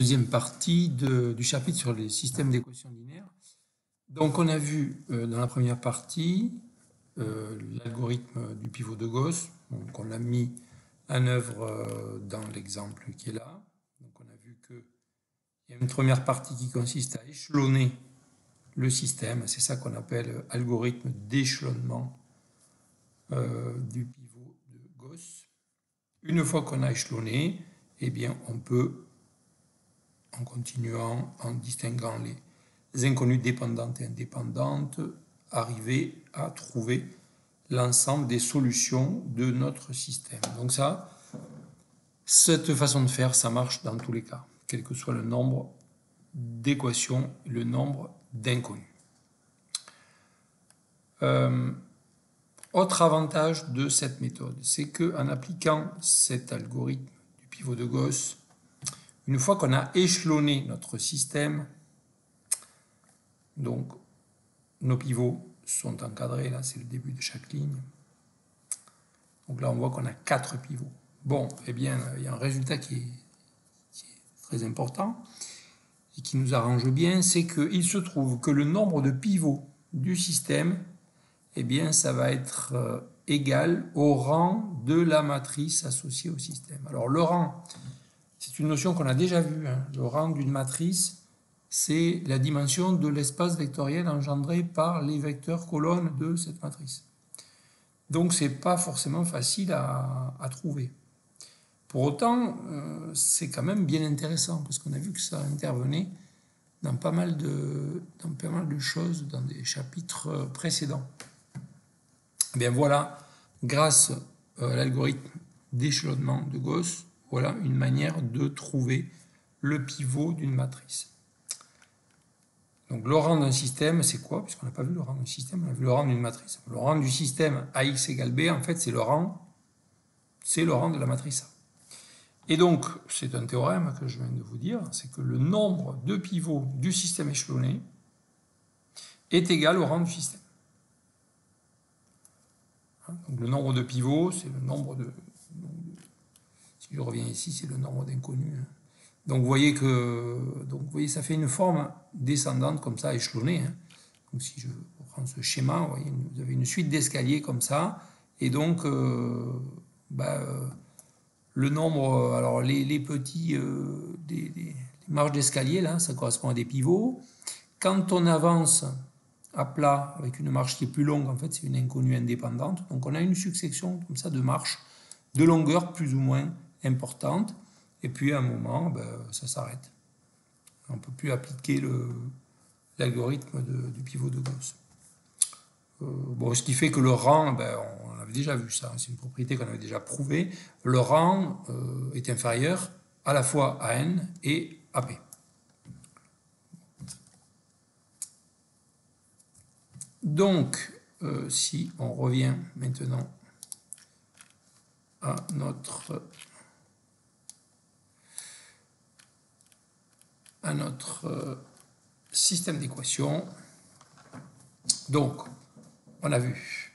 Deuxième partie du chapitre sur les systèmes d'équations linéaires. Donc on a vu dans la première partie l'algorithme du pivot de Gauss. Donc on l'a mis en œuvre dans l'exemple qui est là. Donc on a vu qu'il y a une première partie qui consiste à échelonner le système. C'est ça qu'on appelle algorithme d'échelonnement du pivot de Gauss. Une fois qu'on a échelonné, eh bien on peut, en continuant, en distinguant les inconnues dépendantes et indépendantes, arriver à trouver l'ensemble des solutions de notre système. Donc ça, cette façon de faire, ça marche dans tous les cas, quel que soit le nombre d'équations, le nombre d'inconnus. Autre avantage de cette méthode, c'est qu'en appliquant cet algorithme du pivot de Gauss, une fois qu'on a échelonné notre système, donc nos pivots sont encadrés, là c'est le début de chaque ligne. Donc là on voit qu'on a 4 pivots. Bon, eh bien il y a un résultat qui est très important et qui nous arrange bien, c'est qu'il se trouve que le nombre de pivots du système, eh bien ça va être égal au rang de la matrice associée au système. Alors le rang, c'est une notion qu'on a déjà vue. Le rang d'une matrice, c'est la dimension de l'espace vectoriel engendré par les vecteurs colonnes de cette matrice. Donc c'est pas forcément facile à trouver. Pour autant, c'est quand même bien intéressant, parce qu'on a vu que ça intervenait dans pas mal de choses dans des chapitres précédents. Et bien voilà, grâce à l'algorithme d'échelonnement de Gauss, voilà une manière de trouver le pivot d'une matrice. Donc le rang d'un système, c'est quoi? Puisqu'on n'a pas vu le rang d'un système, on a vu le rang d'une matrice. Le rang du système AX égale B, en fait, c'est le rang de la matrice A. Et donc, c'est un théorème que je viens de vous dire, c'est que le nombre de pivots du système échelonné est égal au rang du système. Donc le nombre de pivots, c'est le nombre de... Si je reviens ici, c'est le nombre d'inconnus. Donc vous voyez ça fait une forme descendante comme ça, échelonnée. Donc si je prends ce schéma, vous voyez, vous avez une suite d'escaliers comme ça, et donc le nombre, alors les petits, les marges d'escalier là, ça correspond à des pivots. Quand on avance à plat avec une marche qui est plus longue, en fait c'est une inconnue indépendante. Donc on a une succession comme ça de marches de longueur plus ou moins importante. Et puis à un moment, ça s'arrête. On ne peut plus appliquer l'algorithme du pivot de Gauss. Ce qui fait que le rang, on avait déjà vu ça, c'est une propriété qu'on avait déjà prouvée. Le rang est inférieur à la fois à n et à p. Donc, si on revient maintenant à notre système d'équations. Donc, on a vu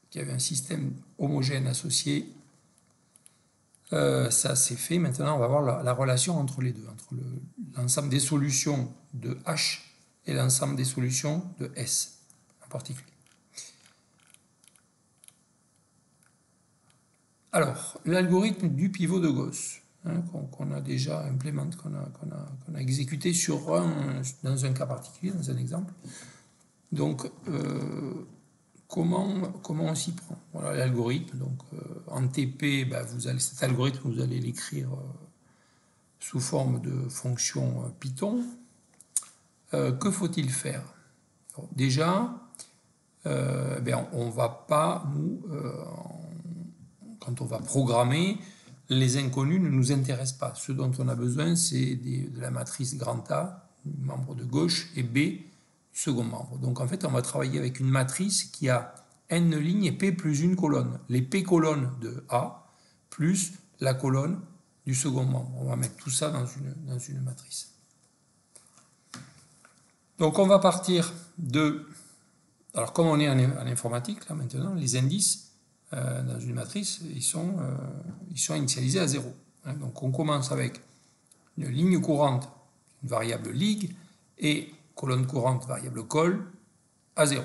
qu'il y avait un système homogène associé. Ça c'est fait. Maintenant, on va voir la relation entre les deux, entre l'ensemble des solutions de H et l'ensemble des solutions de S en particulier. Alors, l'algorithme du pivot de Gauss, qu'on a déjà implémenté, qu'on a exécuté dans un cas particulier, dans un exemple. Donc, comment on s'y prend? Voilà l'algorithme. Donc, en TP, cet algorithme, vous allez l'écrire sous forme de fonction Python. Que faut-il faire? Alors, déjà, on ne va pas, quand on va programmer, les inconnus ne nous intéressent pas. Ce dont on a besoin, c'est de la matrice grand A, membre de gauche, et B, du second membre. Donc en fait, on va travailler avec une matrice qui a n lignes et P plus une colonne. Les P colonnes de A plus la colonne du second membre. On va mettre tout ça dans une matrice. Donc on va partir de... Alors comme on est en informatique, là maintenant, les indices dans une matrice, ils sont initialisés à 0. Donc on commence avec une ligne courante, une variable lig, et colonne courante, variable col, à 0.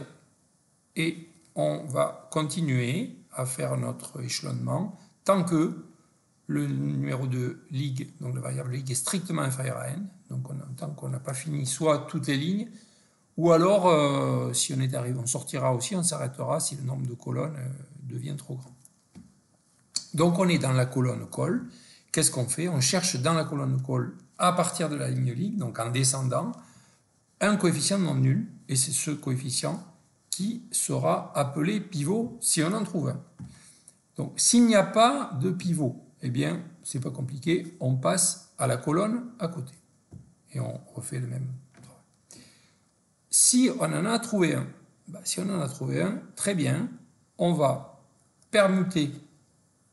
Et on va continuer à faire notre échelonnement tant que le numéro de lig, donc la variable lig, est strictement inférieur à n, donc tant qu'on n'a pas fini soit toutes les lignes, ou alors, si on est arrivé, on sortira aussi, on s'arrêtera si le nombre de colonnes devient trop grand. Donc on est dans la colonne col. Qu'est-ce qu'on fait? On cherche dans la colonne col, à partir de la ligne lig, donc en descendant, un coefficient non nul, et c'est ce coefficient qui sera appelé pivot si on en trouve un. Donc s'il n'y a pas de pivot, eh bien, c'est pas compliqué, on passe à la colonne à côté. Et on refait le même travail. Si on en a trouvé un, très bien, on va permuter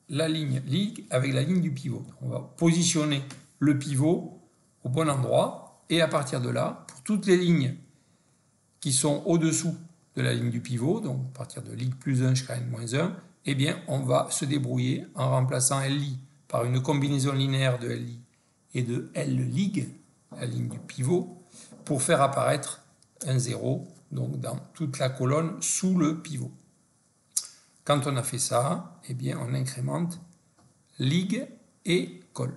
la ligne lig avec la ligne du pivot. On va positionner le pivot au bon endroit, et à partir de là, pour toutes les lignes qui sont au-dessous de la ligne du pivot, donc à partir de lig plus 1 jusqu'à n-1, eh bien, on va se débrouiller en remplaçant li par une combinaison linéaire de li et de l-lig, la ligne du pivot, pour faire apparaître un 0, donc dans toute la colonne sous le pivot. Quand on a fait ça, eh bien, on incrémente lig et col.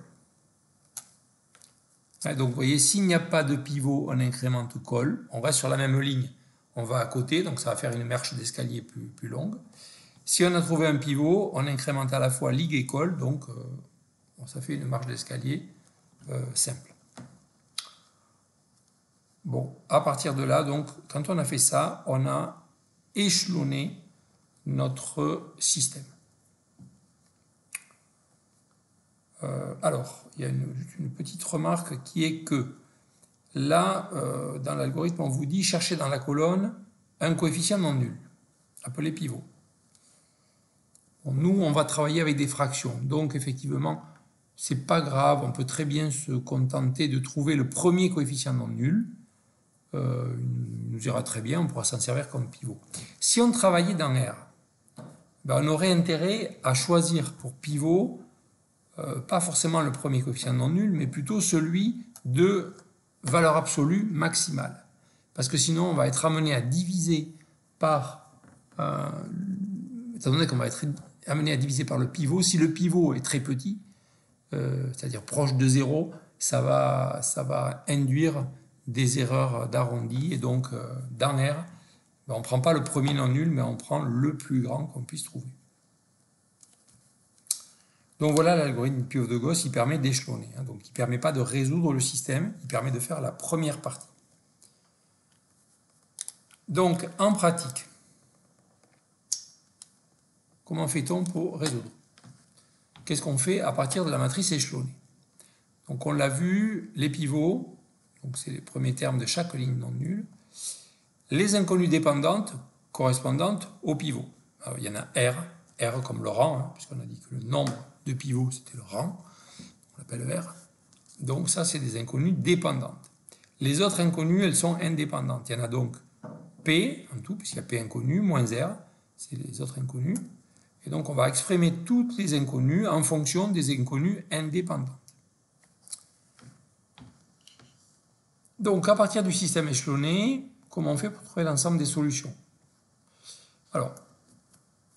Donc vous voyez, s'il n'y a pas de pivot, on incrémente col, on reste sur la même ligne, on va à côté, donc ça va faire une marche d'escalier plus longue. Si on a trouvé un pivot, on incrémente à la fois lig et col, donc ça fait une marche d'escalier simple. Bon, à partir de là, donc, quand on a fait ça, on a échelonné notre système. Alors, il y a une petite remarque qui est que là, dans l'algorithme, on vous dit chercher dans la colonne un coefficient non nul, appelé pivot. Bon, nous, on va travailler avec des fractions, donc effectivement, c'est pas grave, on peut très bien se contenter de trouver le premier coefficient non nul. Il nous ira très bien, on pourra s'en servir comme pivot. Si on travaillait dans R, ben on aurait intérêt à choisir pour pivot pas forcément le premier coefficient non nul, mais plutôt celui de valeur absolue maximale. Parce que sinon, on va être amené à diviser par... étant donné qu'on va être amené à diviser par le pivot, si le pivot est très petit, c'est-à-dire proche de 0, ça va induire des erreurs d'arrondi. Et donc, dans R, ben, on ne prend pas le premier non nul, mais on prend le plus grand qu'on puisse trouver. Donc voilà, l'algorithme pivot de Gauss, il permet d'échelonner. Donc il ne permet pas de résoudre le système, il permet de faire la première partie. Donc en pratique, comment fait-on pour résoudre? Qu'est-ce qu'on fait à partir de la matrice échelonnée? Donc on l'a vu, les pivots, donc c'est les premiers termes de chaque ligne non nulle, les inconnues dépendantes correspondantes au pivot. Alors, il y en a R comme le rang, puisqu'on a dit que le nombre de pivots c'était le rang, on l'appelle R. Donc ça c'est des inconnues dépendantes. Les autres inconnues, elles sont indépendantes. Il y en a donc P en tout, puisqu'il y a P inconnu, moins R, c'est les autres inconnues. Et donc on va exprimer toutes les inconnues en fonction des inconnues indépendantes. Donc à partir du système échelonné, comment on fait pour trouver l'ensemble des solutions? Alors,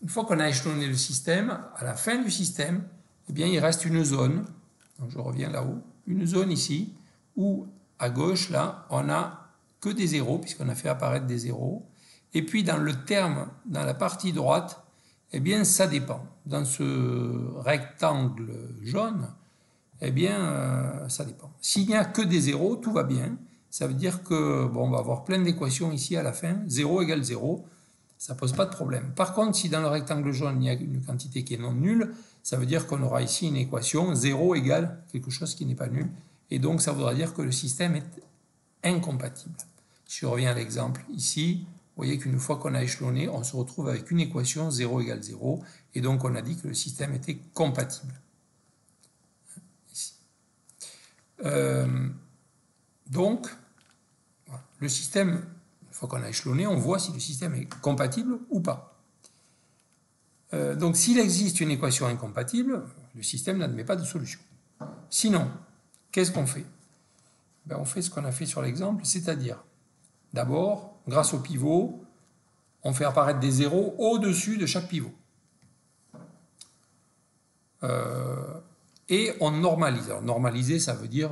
une fois qu'on a échelonné le système, à la fin du système, eh bien, il reste une zone, donc je reviens là-haut, une zone ici, où à gauche, là, on n'a que des zéros, puisqu'on a fait apparaître des zéros. Et puis dans le terme, dans la partie droite, eh bien, ça dépend. Dans ce rectangle jaune, eh bien, ça dépend. S'il n'y a que des zéros, tout va bien. Ça veut dire que, bon, on va avoir plein d'équations ici à la fin. 0 égale 0. Ça ne pose pas de problème. Par contre, si dans le rectangle jaune, il y a une quantité qui est non nulle, ça veut dire qu'on aura ici une équation 0 égale quelque chose qui n'est pas nul. Et donc, ça voudra dire que le système est incompatible. Si je reviens à l'exemple ici, vous voyez qu'une fois qu'on a échelonné, on se retrouve avec une équation 0 égale 0. Et donc, on a dit que le système était compatible. Ici. Donc, voilà. Le système... Une fois qu'on a échelonné, on voit si le système est compatible ou pas. Donc s'il existe une équation incompatible, le système n'admet pas de solution. Sinon, qu'est-ce qu'on fait? Ben, on fait ce qu'on a fait sur l'exemple, c'est-à-dire, d'abord, grâce au pivot, on fait apparaître des zéros au-dessus de chaque pivot. Et on normalise. Alors, normaliser, ça veut dire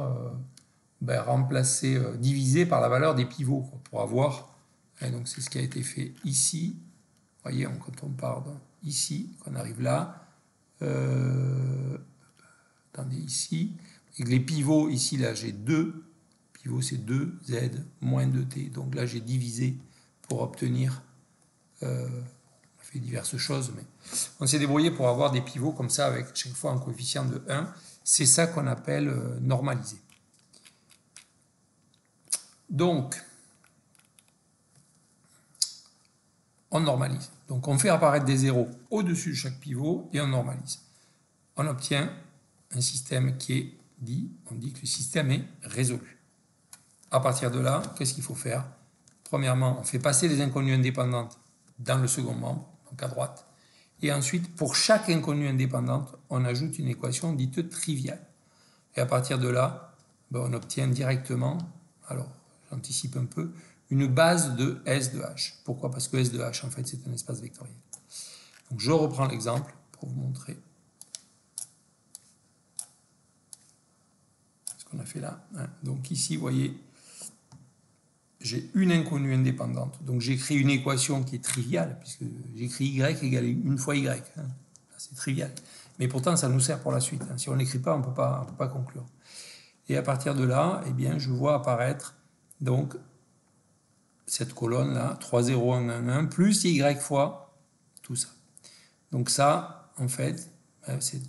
remplacer, diviser par la valeur des pivots, quoi, pour avoir. Et donc, c'est ce qui a été fait ici. Vous voyez, quand on part ici, qu'on arrive là. Attendez, ici. Et les pivots, ici, là, j'ai 2. Pivot, c'est 2z moins 2t. Donc là, j'ai divisé pour obtenir... on a fait diverses choses, mais on s'est débrouillé pour avoir des pivots comme ça, avec chaque fois un coefficient de 1. C'est ça qu'on appelle normaliser. Donc, on normalise. Donc, on fait apparaître des zéros au-dessus de chaque pivot et on normalise. On obtient un système qui est dit, on dit que le système est résolu. À partir de là, qu'est-ce qu'il faut faire? Premièrement, on fait passer les inconnues indépendantes dans le second membre, donc à droite. Et ensuite, pour chaque inconnue indépendante, on ajoute une équation dite triviale. Et à partir de là, on obtient directement, alors j'anticipe un peu, une base de S de H. Pourquoi? Parce que S de H, en fait, c'est un espace vectoriel. Donc je reprends l'exemple pour vous montrer ce qu'on a fait là. Donc ici, vous voyez, j'ai une inconnue indépendante. Donc j'écris une équation qui est triviale, puisque j'écris y égale une fois y. C'est trivial. Mais pourtant, ça nous sert pour la suite. Si on n'écrit pas, on ne peut pas conclure. Et à partir de là, eh bien, je vois apparaître donc cette colonne-là, 3, 0, 1, 1, 1, plus y fois tout ça. Donc ça, en fait, c'est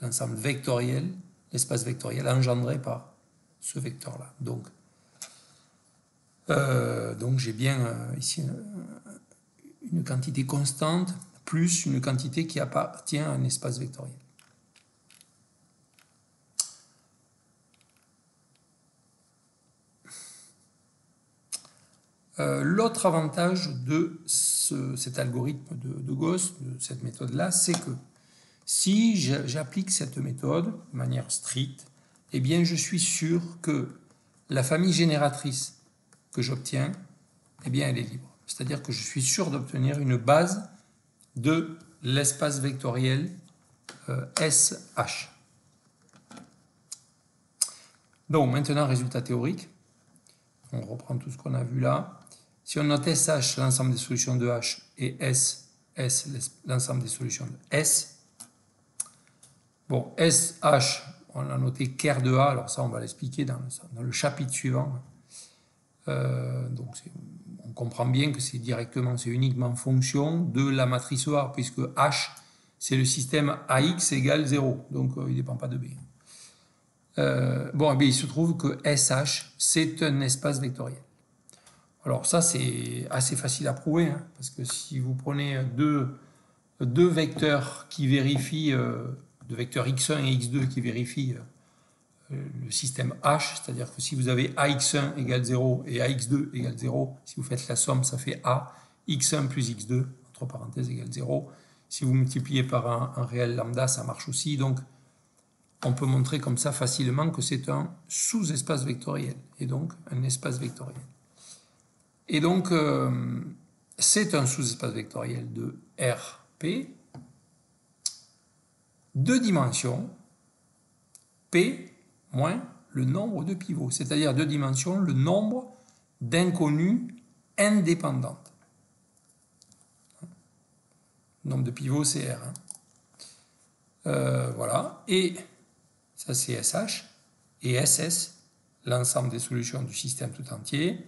l'ensemble vectoriel, l'espace vectoriel engendré par ce vecteur-là. Donc j'ai bien ici une quantité constante plus une quantité qui appartient à un espace vectoriel. L'autre avantage de cet algorithme de Gauss, de cette méthode-là, c'est que si j'applique cette méthode de manière stricte, eh bien je suis sûr que la famille génératrice que j'obtiens, eh bien elle est libre. C'est-à-dire que je suis sûr d'obtenir une base de l'espace vectoriel SH. Donc maintenant, résultat théorique. On reprend tout ce qu'on a vu là. Si on note SH, l'ensemble des solutions de H, et S, l'ensemble des solutions de S. Bon, SH, on a noté ker de A, alors ça on va l'expliquer dans le chapitre suivant. Donc on comprend bien que c'est uniquement fonction de la matrice A, puisque H, c'est le système AX égale 0, donc il ne dépend pas de B. Il se trouve que SH, c'est un espace vectoriel. Alors ça, c'est assez facile à prouver, parce que si vous prenez deux vecteurs qui vérifient, deux vecteurs x1 et x2 qui vérifient le système H, c'est-à-dire que si vous avez ax1 égale 0 et ax2 égale 0, si vous faites la somme, ça fait a, x1 plus x2, entre parenthèses, égale 0. Si vous multipliez par un réel lambda, ça marche aussi. Donc, on peut montrer comme ça facilement que c'est un sous-espace vectoriel, et donc un espace vectoriel. Et donc, c'est un sous-espace vectoriel de RP, de dimension P moins le nombre de pivots, c'est-à-dire de dimension le nombre d'inconnues indépendantes. Le nombre de pivots, c'est R. Voilà. Et ça, c'est SH. Et SS, l'ensemble des solutions du système tout entier,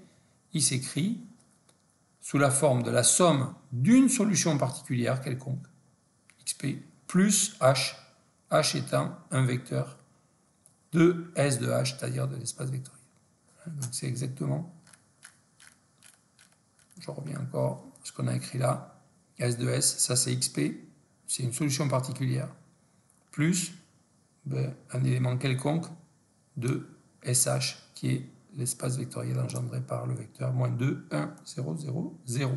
il s'écrit sous la forme de la somme d'une solution particulière quelconque, XP, plus H, H étant un vecteur de S de H, c'est-à-dire de l'espace vectoriel. Donc c'est exactement, je reviens encore à ce qu'on a écrit là, S de S, ça c'est XP, c'est une solution particulière, plus un élément quelconque de SH, qui est l'espace vectoriel engendré par le vecteur moins 2, 1, 0, 0, 0.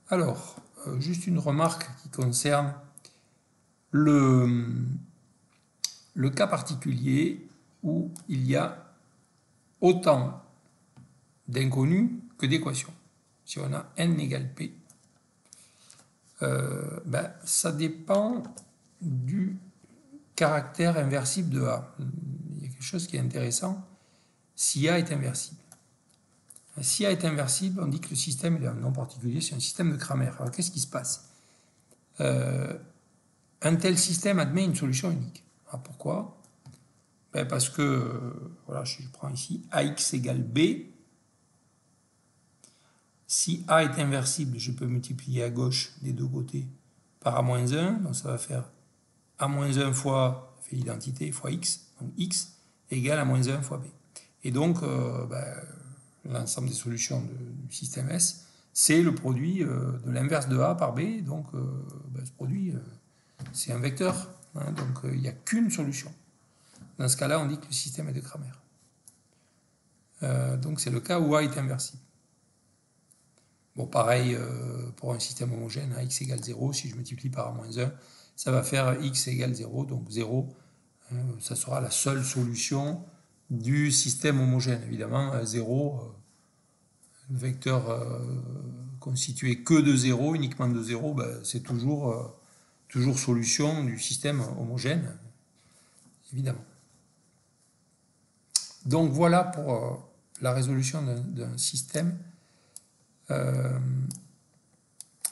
Alors, juste une remarque qui concerne le cas particulier où il y a autant d'inconnus que d'équations. Si on a n égale p, ça dépend du caractère inversible de A. Il y a quelque chose qui est intéressant. Si A est inversible. Si A est inversible, on dit que le système est un nom particulier, c'est un système de Cramer. Alors qu'est-ce qui se passe? Un tel système admet une solution unique. Alors pourquoi? Parce que, voilà, je prends ici AX égale B. Si A est inversible, je peux multiplier à gauche des deux côtés par A-1, donc ça va faire A-1 fois l'identité fois X, donc X égale A-1 fois B. Et donc, l'ensemble des solutions du système S, c'est le produit de l'inverse de A par B, donc ce produit, c'est un vecteur, hein, donc il n'y a qu'une solution. Dans ce cas-là, on dit que le système est de Cramer. Donc c'est le cas où A est inversible. Bon, pareil pour un système homogène, à x égale 0, si je multiplie par A-1, ça va faire x égale 0, donc 0, ça sera la seule solution du système homogène. Évidemment, 0, le vecteur constitué que de 0, uniquement de 0, c'est toujours solution du système homogène, évidemment. Donc voilà pour la résolution d'un système.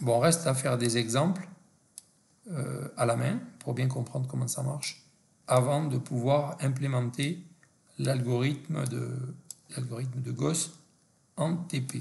Bon, reste à faire des exemples à la main pour bien comprendre comment ça marche avant de pouvoir implémenter l'algorithme de Gauss en TP.